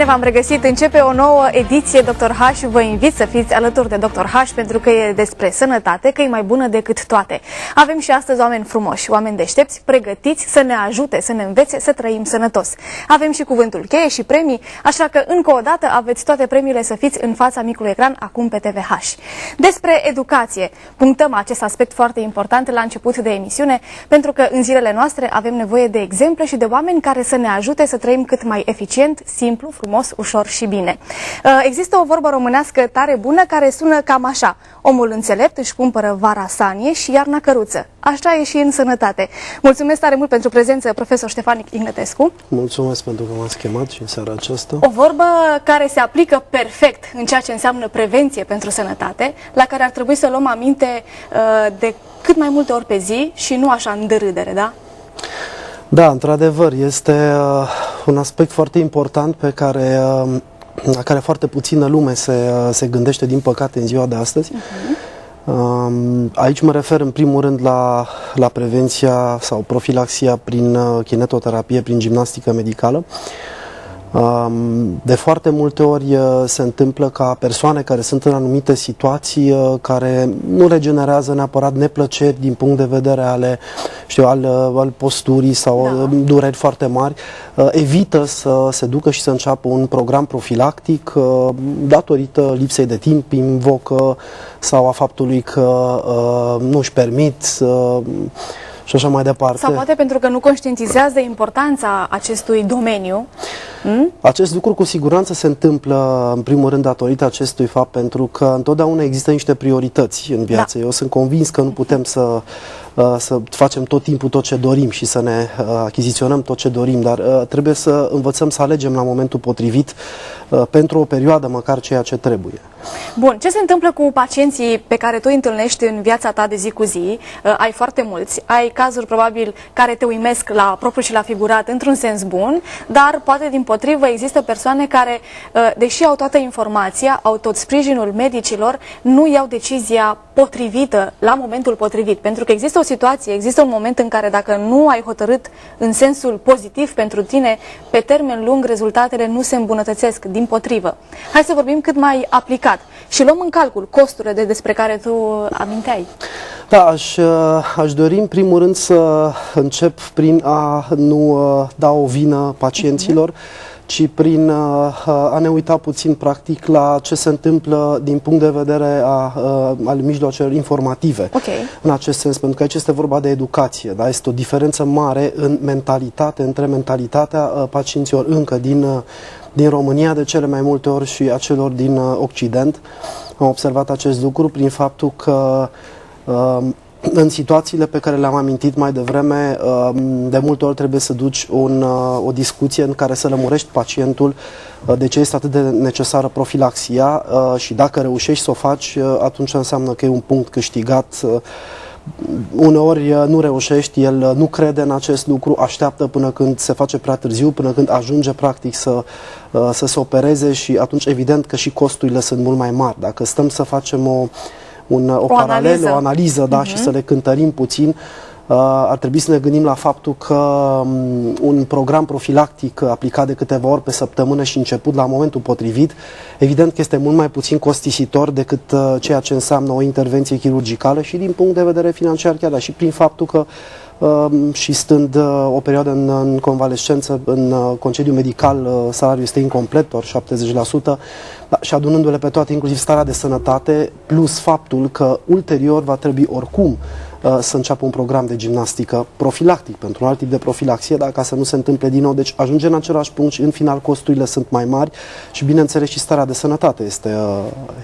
Bine v-am regăsit! Începe o nouă ediție Dr. H. Vă invit să fiți alături de Dr. H pentru că e despre sănătate, că e mai bună decât toate. Avem și astăzi oameni frumoși, oameni deștepți, pregătiți să ne ajute, să ne învețe să trăim sănătos. Avem și cuvântul cheie și premii, așa că încă o dată aveți toate premiile să fiți în fața micului ecran acum pe TVH. Despre educație. Punctăm acest aspect foarte important la început de emisiune, pentru că în zilele noastre avem nevoie de exemple și de oameni care să ne ajute să trăim cât mai eficient, simplu, frumos, ușor și bine. Există o vorbă românească tare bună care sună cam așa: omul înțelept își cumpără vara sanie și iarna căruță. Așa e și în sănătate. Mulțumesc tare mult pentru prezență, profesor Ștefan Ignătescu. Mulțumesc pentru că m-ați chemat și în seara aceasta. O vorbă care se aplică perfect în ceea ce înseamnă prevenție pentru sănătate, la care ar trebui să luăm aminte de cât mai multe ori pe zi și nu așa în derâdere, da? Da, într-adevăr, este un aspect foarte important pe care, la care foarte puțină lume se gândește, din păcate, în ziua de astăzi. Aici mă refer în primul rând la prevenția sau profilaxia prin kinetoterapie, prin gimnastică medicală. De foarte multe ori se întâmplă ca persoane care sunt în anumite situații care nu regenerează neapărat neplăceri din punct de vedere al posturii sau dureri foarte mari, evită să se ducă și să înceapă un program profilactic datorită lipsei de timp, invocă, sau a faptului că nu își permit și așa mai departe. Sau poate pentru că nu conștientizează importanța acestui domeniu. Acest lucru cu siguranță se întâmplă în primul rând datorită acestui fapt, pentru că întotdeauna există niște priorități în viață. Da. Eu sunt convins că nu putem să facem tot timpul tot ce dorim și să ne achiziționăm tot ce dorim, dar trebuie să învățăm să alegem la momentul potrivit pentru o perioadă măcar ceea ce trebuie. Bun, ce se întâmplă cu pacienții pe care tu îi întâlnești în viața ta de zi cu zi? Ai foarte mulți, ai cazuri probabil care te uimesc la propriu și la figurat într-un sens bun, dar poate din potrivă există persoane care, deși au toată informația, au tot sprijinul medicilor, nu iau decizia potrivită la momentul potrivit, pentru că există o situație, există un moment în care dacă nu ai hotărât în sensul pozitiv pentru tine, pe termen lung rezultatele nu se îmbunătățesc, din potrivă. Hai să vorbim cât mai aplicat și luăm în calcul costurile despre care tu aminteai. Da, aș dori în primul rând să încep prin a nu da o vină pacienților, ci prin a ne uita puțin practic la ce se întâmplă din punct de vedere al mijloacelor informative. În acest sens, pentru că aici este vorba de educație, da? Este o diferență mare în mentalitate, între mentalitatea pacienților încă din România, de cele mai multe ori, și a celor din Occident. Am observat acest lucru prin faptul că în situațiile pe care le-am amintit mai devreme, de multe ori trebuie să duci o discuție în care să lămurești pacientul de ce este atât de necesară profilaxia și dacă reușești să o faci, atunci înseamnă că e un punct câștigat. Uneori nu reușești, el nu crede în acest lucru, așteaptă până când se face prea târziu, până când ajunge practic să se opereze și atunci evident că și costurile sunt mult mai mari. Dacă stăm să facem o paralelă, o analiză, da, și să le cântărim puțin, ar trebui să ne gândim la faptul că un program profilactic aplicat de câteva ori pe săptămână și început la momentul potrivit, evident că este mult mai puțin costisitor decât ceea ce înseamnă o intervenție chirurgicală și din punct de vedere financiar chiar, dar și prin faptul că și stând o perioadă în convalescență, în concediu medical, salariul este incomplet, doar 70%, și adunându-le pe toate, inclusiv starea de sănătate, plus faptul că ulterior va trebui oricum să înceapă un program de gimnastică profilactic, pentru un alt tip de profilaxie, dar ca să nu se întâmple din nou. Deci ajunge în același punct și în final costurile sunt mai mari și bineînțeles și starea de sănătate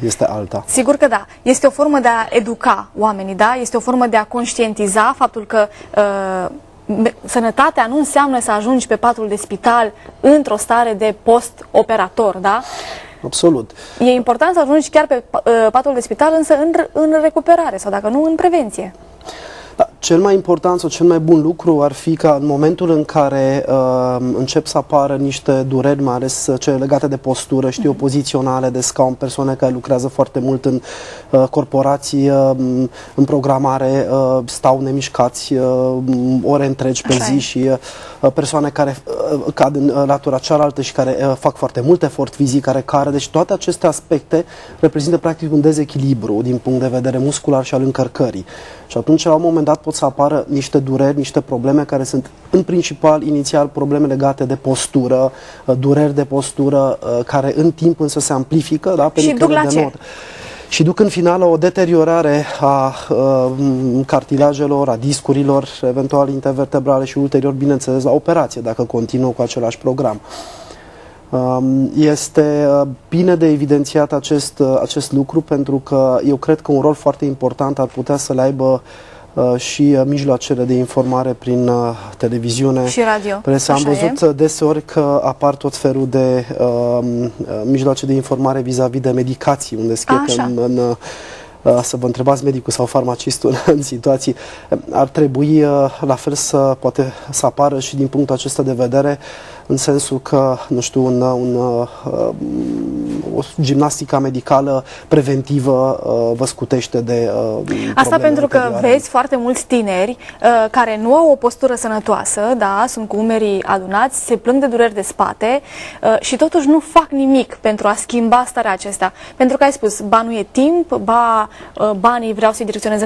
este alta. Sigur că da. Este o formă de a educa oamenii, da? Este o formă de a conștientiza faptul că sănătatea nu înseamnă să ajungi pe patul de spital într-o stare de post-operator, da? Absolut. E important să ajungi chiar pe patul de spital, însă în recuperare sau dacă nu, în prevenție. Cel mai important sau cel mai bun lucru ar fi ca în momentul în care încep să apară niște dureri, mai ales cele legate de postură, știu, poziționale, de scaun, persoane care lucrează foarte mult în corporații, în programare, stau nemișcați ore întregi pe zi și persoane care cad în latura cealaltă și care fac foarte mult efort fizic, care cară. Deci toate aceste aspecte reprezintă practic un dezechilibru din punct de vedere muscular și al încărcării. Și atunci, la un moment dat, pot să apară niște dureri, niște probleme care sunt, în principal, inițial, probleme legate de postură, dureri de postură, care în timp însă se amplifică. Da, și duc la ce? Și duc în final la o deteriorare a cartilajelor, a discurilor, eventual intervertebrale și ulterior, bineînțeles, la operație, dacă continuă cu același program. Este bine de evidențiat acest lucru, pentru că eu cred că un rol foarte important ar putea să le aibă și mijloacele de informare prin televiziune și radio. Presă. Am văzut deseori că apar tot felul de mijloace de informare vis-a-vis de medicații, unde scrie că să vă întrebați medicul sau farmacistul în situații. Ar trebui la fel poate să apară și din punctul acesta de vedere, în sensul că, nu știu, o gimnastică medicală preventivă vă scutește de asta pentru că vezi foarte mulți tineri care nu au o postură sănătoasă, da, sunt cu umerii adunați, se plâng de dureri de spate și totuși nu fac nimic pentru a schimba starea acesta. Pentru că ai spus, ba nu e timp, ba banii vreau să-i direcționez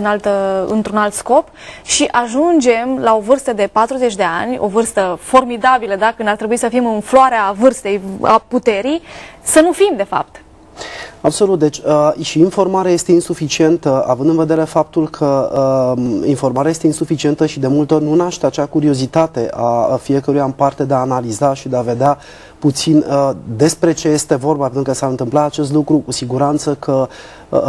într-un alt scop și ajungem la o vârstă de 40 de ani, o vârstă formidabilă, da, când ar trebui să fim în floarea vârstei, a puterii, să nu fim, de fapt. Absolut. Deci și informarea este insuficientă, având în vedere faptul că informarea este insuficientă și de multe ori nu naște acea curiozitate a fiecăruia în parte de a analiza și de a vedea puțin despre ce este vorba, pentru că s-a întâmplat acest lucru, cu siguranță că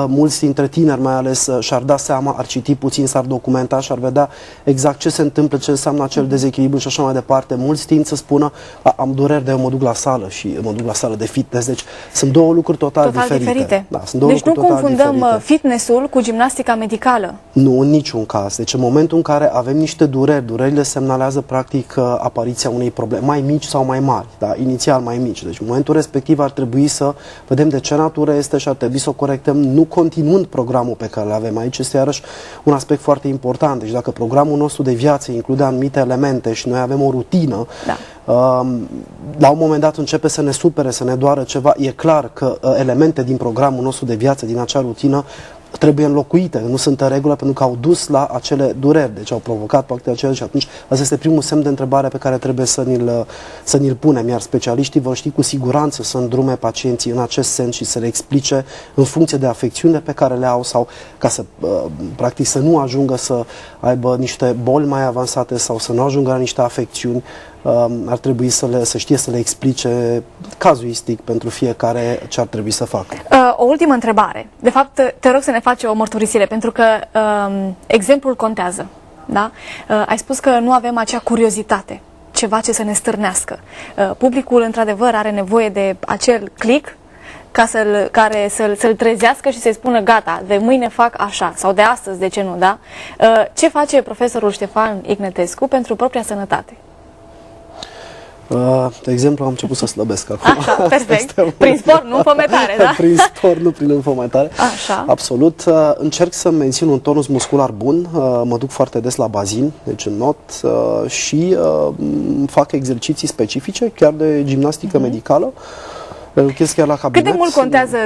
mulți dintre tineri mai ales și-ar da seama, ar citi puțin, s-ar documenta și ar vedea exact ce se întâmplă, ce înseamnă acel dezechilibru și așa mai departe. Mulți tind să spună, am dureri, dar eu mă duc la sală și mă duc la sală de fitness. Deci sunt două lucruri total diferite. Da, sunt două deci nu confundăm fitnessul cu gimnastica medicală. Nu, în niciun caz. Deci în momentul în care avem niște dureri, durerile semnalează practic apariția unei probleme mai mici sau mai mari, da? Inițial mai mici. Deci în momentul respectiv ar trebui să vedem de ce natură este și ar trebui să o corectăm, nu continuând programul pe care îl avem. Aici este iarăși un aspect foarte important. Deci dacă programul nostru de viață include anumite elemente și noi avem o rutină, da, la un moment dat începe să ne supere, să ne doară ceva, e clar că elemente din programul nostru de viață, din acea rutină, trebuie înlocuite, nu sunt în regulă pentru că au dus la acele dureri, deci au provocat practic acele și atunci ăsta este primul semn de întrebare pe care trebuie să ni-l punem, iar specialiștii vor ști cu siguranță să îndrume pacienții în acest sens și să le explice în funcție de afecțiunile pe care le au sau ca să practic să nu ajungă să aibă niște boli mai avansate sau să nu ajungă la niște afecțiuni. Ar trebui să știe să le explice cazuistic pentru fiecare ce ar trebui să facă. O ultimă întrebare. De fapt, te rog să ne faci o mărturisire, pentru că exemplul contează. Da? Ai spus că nu avem acea curiozitate, ceva ce să ne stârnească. Publicul, într-adevăr, are nevoie de acel click care să-l trezească și să-i spună gata, de mâine fac așa, sau de astăzi, de ce nu, da? Ce face profesorul Ștefan Ignetescu pentru propria sănătate? De exemplu, am început să slăbesc acum. Așa, perfect. Prin sport, nu înfometare, da? Prin sport, nu prin înfometare. Așa. Absolut. Încerc să mențin un tonus muscular bun, mă duc foarte des la bazin, deci în not, și fac exerciții specifice, chiar de gimnastică medicală. Lucrez chiar la cabinet. Cât de mult contează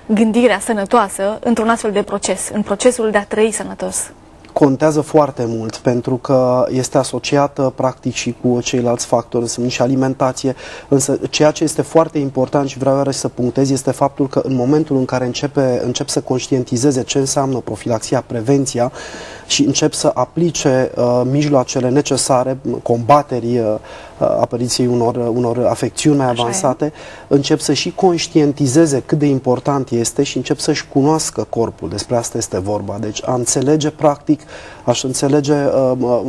gândirea sănătoasă într-un astfel de proces, în procesul de a trăi sănătos? Contează foarte mult, pentru că este asociată practic și cu ceilalți factori, înseamnă și alimentație, însă ceea ce este foarte important și vreau iarăși să punctez este faptul că în momentul în care încep să conștientizeze ce înseamnă profilaxia, prevenția și încep să aplice mijloacele necesare combaterii apariției unor afecțiuni mai avansate, încep să și conștientizeze cât de important este și încep să-și cunoască corpul. Despre asta este vorba. Deci a înțelege practic, aș înțelege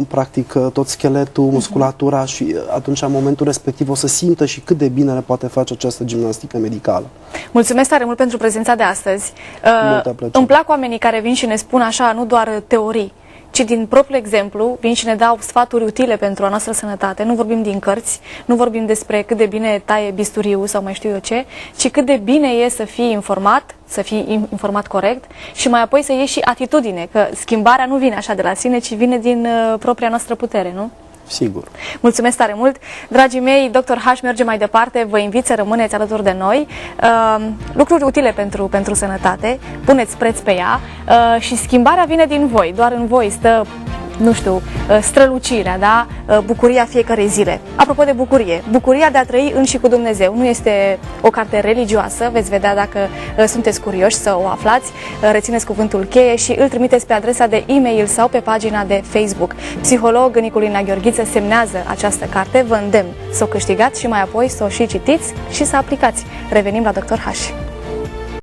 practic tot scheletul, musculatura și atunci în momentul respectiv o să simtă și cât de bine le poate face această gimnastică medicală. Mulțumesc tare mult pentru prezența de astăzi. Îmi plac oamenii care vin și ne spun așa, nu doar teorii, ci din propriul exemplu vin și ne dau sfaturi utile pentru a noastră sănătate. Nu vorbim din cărți, nu vorbim despre cât de bine taie bisturiu sau mai știu eu ce, ci cât de bine e să fii informat, să fii informat corect și mai apoi să iei și atitudine, că schimbarea nu vine așa de la sine, ci vine din propria noastră putere, nu? Sigur. Mulțumesc tare mult! Dragii mei, Dr. H merge mai departe, vă invit să rămâneți alături de noi. Lucruri utile pentru sănătate, puneți preț pe ea și schimbarea vine din voi, doar în voi stă, nu știu, strălucirea, da? Bucuria fiecărei zile. Apropo de bucurie, bucuria de a trăi în și cu Dumnezeu nu este o carte religioasă, veți vedea dacă sunteți curioși să o aflați, rețineți cuvântul cheie și îl trimiteți pe adresa de e-mail sau pe pagina de Facebook. Psiholog Niculina Gheorghiță semnează această carte, vă îndemn să o câștigați și mai apoi să o și citiți și să aplicați. Revenim la Dr. H.